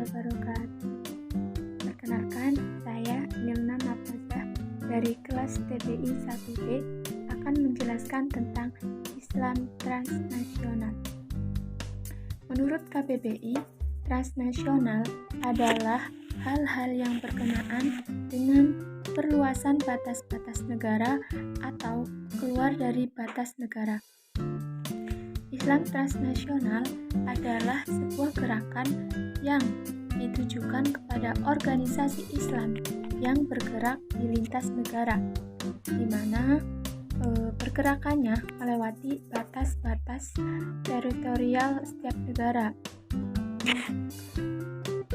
wabarakatuh. Perkenalkan, saya Nilna Mafazah dari kelas TBI 1B akan menjelaskan tentang Islam transnasional. Menurut KBBI, transnasional adalah hal-hal yang berkenaan dengan perluasan batas-batas negara atau keluar dari batas negara. Islam transnasional adalah sebuah gerakan yang ditujukan kepada organisasi Islam yang bergerak di lintas negara, di mana pergerakannya melewati batas-batas teritorial setiap negara.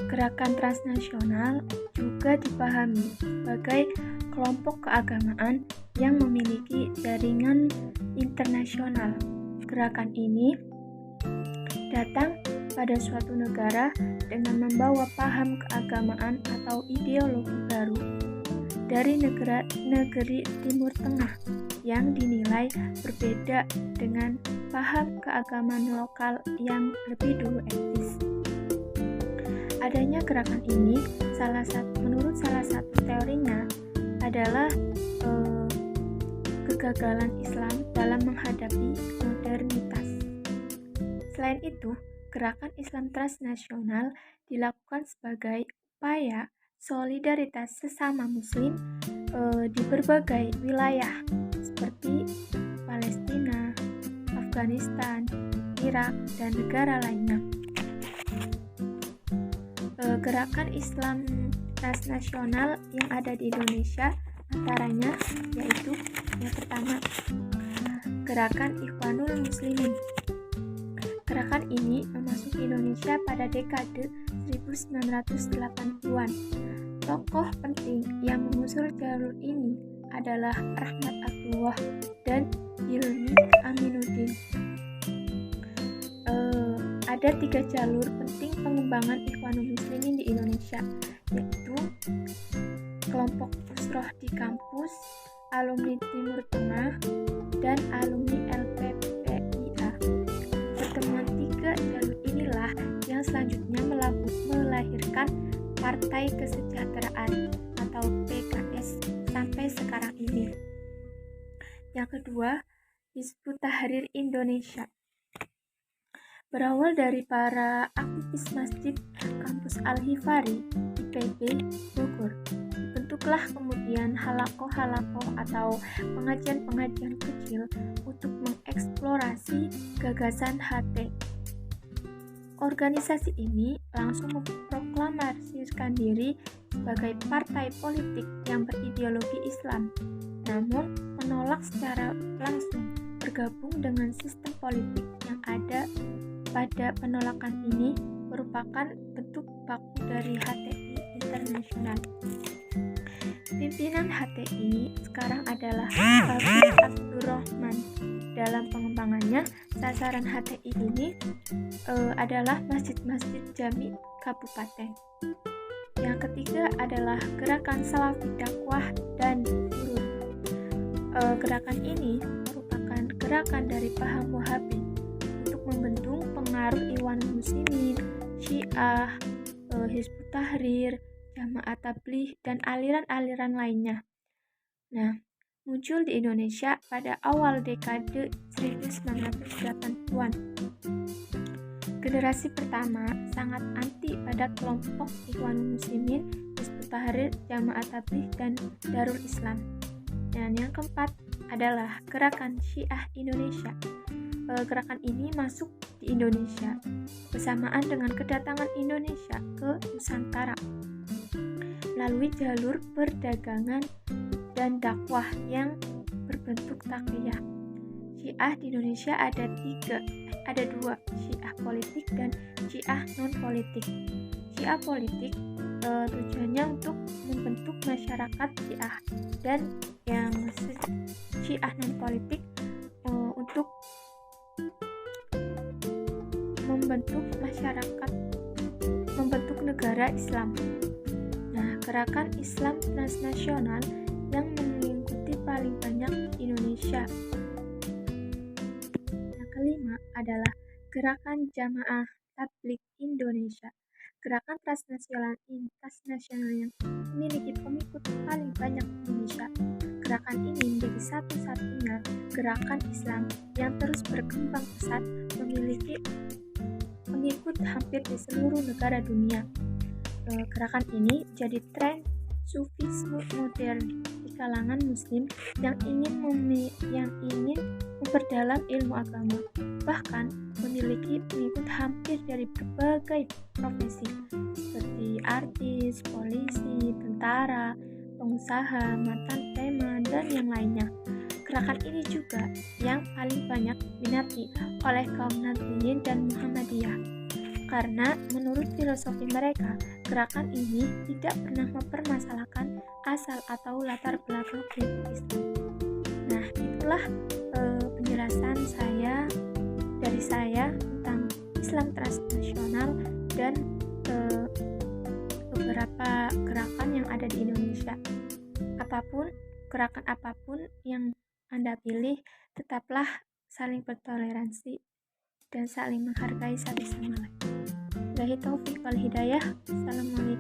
Gerakan transnasional juga dipahami sebagai kelompok keagamaan yang memiliki jaringan internasional. Gerakan ini datang pada suatu negara dengan membawa paham keagamaan atau ideologi baru dari negeri Timur Tengah yang dinilai berbeda dengan paham keagamaan lokal yang lebih dulu eksis. Adanya gerakan ini menurut salah satu teorinya adalah kegagalan Islam dalam menghadapi modernitas. Selain itu, gerakan Islam transnasional dilakukan sebagai upaya solidaritas sesama Muslim di berbagai wilayah seperti Palestina, Afghanistan, Irak, dan negara lainnya. Gerakan Islam transnasional yang ada di Indonesia antaranya yaitu yang pertama, Gerakan Ikhwanul Muslimin. Gerakan ini memasuki Indonesia pada dekade 1980-an. Tokoh penting yang mengusung jalur ini adalah Rahmat Abdullah dan Hilmi Aminuddin. Ada 3 jalur penting pengembangan Ikhwanul Muslimin di Indonesia, yaitu kelompok usroh di kampus, alumni Timur Tengah, dan alumni LPPIA. Pertemuan 3 jalur inilah yang selanjutnya melahirkan Partai Kesejahteraan atau PKS sampai sekarang ini. Yang kedua, Hizbut Tahrir Indonesia. Berawal dari para aktivis masjid kampus Al-Hifari IPB Bogor, dibentuklah kemudian halakoh-halakoh atau pengajian-pengajian kecil untuk mengeksplorasi gagasan HTI. Organisasi ini langsung memproklamasikan diri sebagai partai politik yang berideologi Islam, namun menolak secara langsung bergabung dengan sistem politik yang ada. Pada penolakan ini merupakan bentuk baku dari HTI internasional. Pimpinan HTI sekarang adalah Habib Abdurrahman. Dalam pengembangannya, sasaran HTI ini adalah masjid-masjid jami kabupaten. Yang ketiga adalah Gerakan Salafi Dakwah dan Surur. Gerakan ini merupakan gerakan dari paham Wahabi untuk membendung pengaruh Ikhwanul Muslimin, Syiah, Hizbut Tahrir, Jamaah Tabligh, dan aliran-aliran lainnya. Nah, muncul di Indonesia pada awal dekade 1980-an. Generasi pertama sangat anti pada kelompok Ikhwanul Muslimin, Hizbut Tahrir, Jamaah Tabligh, dan Darul Islam. Dan yang keempat adalah Gerakan Syiah Indonesia. Gerakan ini masuk di Indonesia bersamaan dengan kedatangan Indonesia ke Nusantara melalui jalur perdagangan dan dakwah yang berbentuk taqiyah. Syiah di Indonesia ada 2, Syiah politik dan Syiah non-politik. Syiah politik tujuannya untuk membentuk masyarakat Syiah, dan yang Syiah non-politik untuk membentuk negara Islam. Nah, gerakan Islam transnasional yang mengikuti paling banyak di Indonesia. Yang kelima adalah Gerakan Jamaah Tabligh Indonesia. Gerakan transnasional yang memiliki pengikut paling banyak di Indonesia. Gerakan ini menjadi satu-satunya gerakan Islam yang terus berkembang pesat, memiliki pengikut hampir di seluruh negara dunia. Gerakan ini jadi tren sufisme modern di kalangan muslim yang ingin memperdalam ilmu agama, bahkan memiliki pengikut hampir dari berbagai profesi seperti artis, polisi, tentara, pengusaha, mantan preman, dan yang lainnya. Gerakan ini juga yang paling banyak diminati oleh kaum Nahdliyin dan Muhammadiyah, karena menurut filosofi mereka, gerakan ini tidak pernah mempermasalahkan asal atau latar belakang politik Islam. Nah, itulah penjelasan dari saya tentang Islam transnasional dan beberapa gerakan yang ada di Indonesia. Gerakan apapun yang Anda pilih, tetaplah saling bertoleransi dan saling menghargai satu sama lain. Wabillahi taufiq wal hidayah. Assalamualaikum